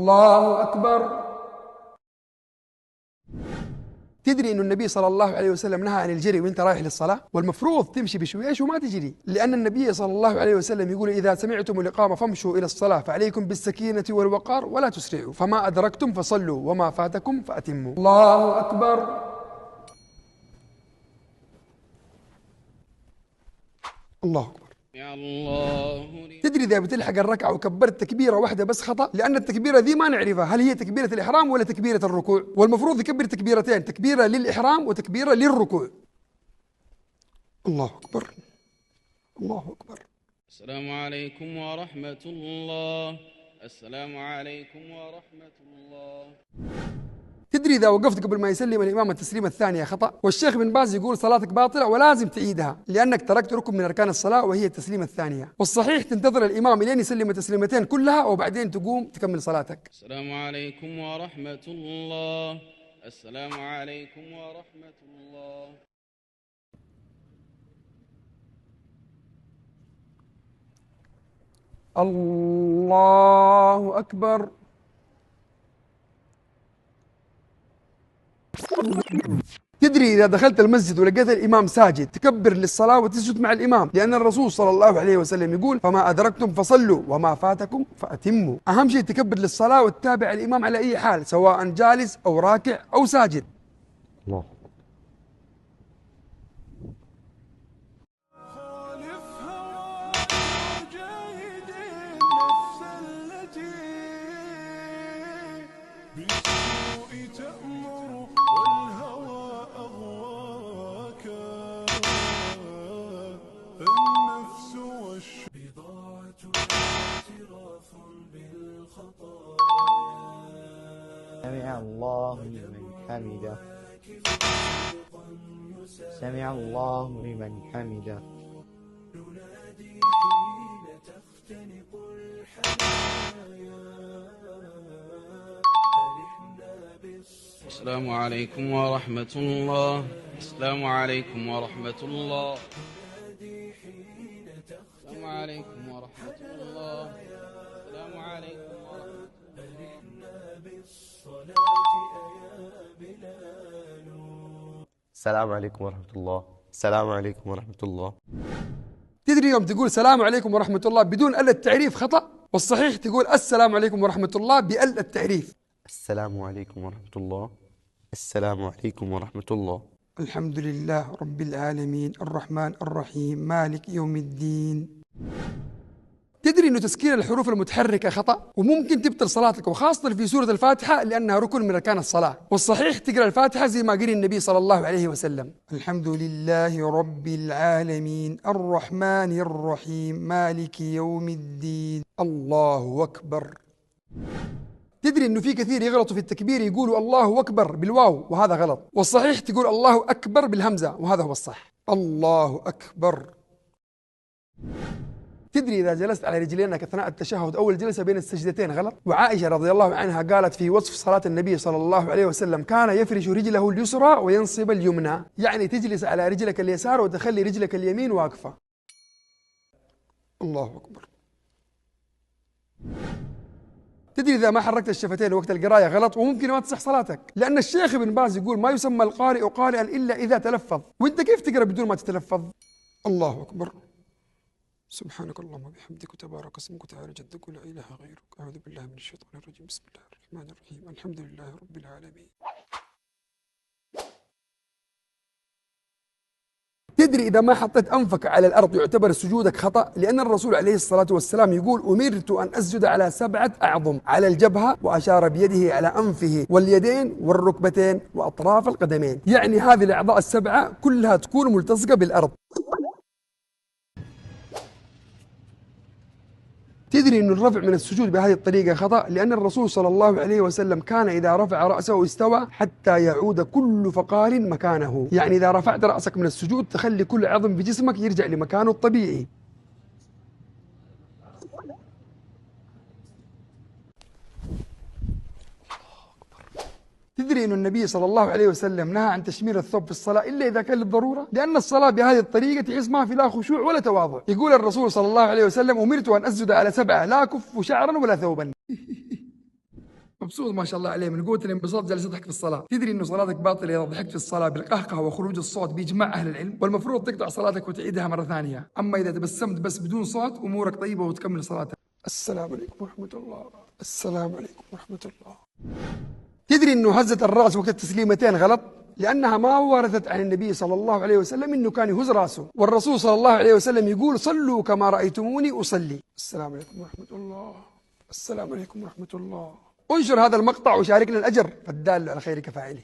الله أكبر. تدري أن النبي صلى الله عليه وسلم نهى عن الجري وانت رايح للصلاة، والمفروض تمشي بشويش وما تجري، لأن النبي صلى الله عليه وسلم يقول: إذا سمعتم الإقامة فامشوا إلى الصلاة فعليكم بالسكينة والوقار ولا تسرعوا، فما أدركتم فصلوا وما فاتكم فأتموا. الله أكبر. الله أكبر. يا الله. تدري إذا بتلحق الركعة وكبرت تكبيرة واحدة بس خطأ، لأن التكبيرة ذي ما نعرفها هل هي تكبيرة الإحرام ولا تكبيرة الركوع، والمفروض يكبر تكبيرتين، تكبيرة للإحرام وتكبيرة للركوع. الله أكبر. الله أكبر. السلام عليكم ورحمة الله. السلام عليكم ورحمة الله. تدري إذا وقفت قبل ما يسلم الإمام التسليمة الثانية خطأ، والشيخ بن باز يقول صلاتك باطلة ولازم تعيدها لأنك تركت ركن من أركان الصلاة وهي التسليمة الثانية، والصحيح تنتظر الإمام لين يسلم التسليمتين كلها وبعدين تقوم تكمل صلاتك. السلام عليكم ورحمة الله. السلام عليكم ورحمة الله. الله أكبر. تدري إذا دخلت المسجد ولقيت الإمام ساجد تكبر للصلاة وتسجد مع الإمام، لأن الرسول صلى الله عليه وسلم يقول: فما أدركتم فصلوا وما فاتكم فأتموا. أهم شيء تكبر للصلاة وتتابع الإمام على أي حال، سواء جالس أو راكع أو ساجد. الله. سمع الله لمن حمده. سمع الله لمن حمده. السلام عليكم ورحمة الله. السلام عليكم ورحمة الله. السلام عليكم ورحمة الله. السلام عليكم ورحمة السلام عليكم ورحمة الله. السلام عليكم ورحمة الله. تدري يوم تقول السلام عليكم ورحمة الله بدون ال التعريف خطأ، والصحيح تقول السلام عليكم ورحمة الله بال التعريف. السلام عليكم ورحمة الله. السلام عليكم ورحمة الله. الحمد لله رب العالمين الرحمن الرحيم مالك يوم الدين. تدري أنه تسكين الحروف المتحركة خطأ وممكن تبطل صلاتك، وخاصة في سورة الفاتحة لأنها ركن من أركان الصلاة، والصحيح تقرأ الفاتحة زي ما قال النبي صلى الله عليه وسلم: الحمد لله رب العالمين الرحمن الرحيم مالك يوم الدين. الله أكبر. تدري أنه في كثير يغلطوا في التكبير يقولوا الله أكبر بالواو وهذا غلط، والصحيح تقول الله أكبر بالهمزة وهذا هو الصح. الله أكبر. تدري إذا جلست على رجلينك أثناء التشهد أول جلسة بين السجدتين غلط؟ وعائشة رضي الله عنها قالت في وصف صلاة النبي صلى الله عليه وسلم: كان يفرش رجله اليسرى وينصب اليمنى، يعني تجلس على رجلك اليسار وتخلي رجلك اليمين واقفة. الله أكبر. تدري إذا ما حركت الشفتين وقت القراية غلط وممكن ما تصح صلاتك، لأن الشيخ ابن باز يقول: ما يسمى القارئ قارئا إلا إذا تلفظ، وأنت كيف تقرأ بدون ما تتلفظ؟ الله أكبر. سبحانك اللهم وبحمدك وتبارك اسمك وتعالى جدك ولا إله غيرك. أعوذ بالله من الشيطان الرجيم. بسم الله الرحمن الرحيم. الحمد لله رب العالمين. تدري إذا ما حطيت أنفك على الأرض يعتبر سجودك خطأ، لأن الرسول عليه الصلاة والسلام يقول: أمرت أن أسجد على 7 أعظم، على الجبهة، وأشار بيده على أنفه واليدين والركبتين وأطراف القدمين، يعني هذه الأعضاء ال7 كلها تكون ملتصقة بالأرض. تدري أن الرفع من السجود بهذه الطريقة خطأ، لأن الرسول صلى الله عليه وسلم كان إذا رفع رأسه استوى حتى يعود كل فقار مكانه، يعني إذا رفعت رأسك من السجود تخلي كل عظم في جسمك يرجع لمكانه الطبيعي. تدري أن النبي صلى الله عليه وسلم نهى عن تشمير الثوب في الصلاة إلا إذا كان للضرورة، لأن الصلاة بهذه الطريقة تحس ما في لا خشوع ولا تواضع. يقول الرسول صلى الله عليه وسلم: أمرت أن أسجد على 7 لا أكف شعرا ولا ثوبا. مبسوط ما شاء الله عليه من قوة الانبساط جالس يضحك في الصلاة. تدري إنه صلاتك باطلة إذا ضحكت في الصلاة بالقهقه وخروج الصوت بإجماع أهل العلم، والمفروض تقطع صلاتك وتعيدها مرة ثانية. أما إذا تبسمت بس بدون صوت أمورك طيبة وتكمل صلاتك. السلام عليكم ورحمة الله. السلام عليكم ورحمة الله. تدري إنه هزة الرأس وقت التسليمتين غلط؟ لأنها ما ورثت عن النبي صلى الله عليه وسلم إنه كان يهز رأسه، والرسول صلى الله عليه وسلم يقول صلوا كما رأيتموني أصلي. السلام عليكم ورحمة الله. السلام عليكم ورحمة الله. انشر هذا المقطع وشاركنا الأجر، فالدال على خير كفاعله.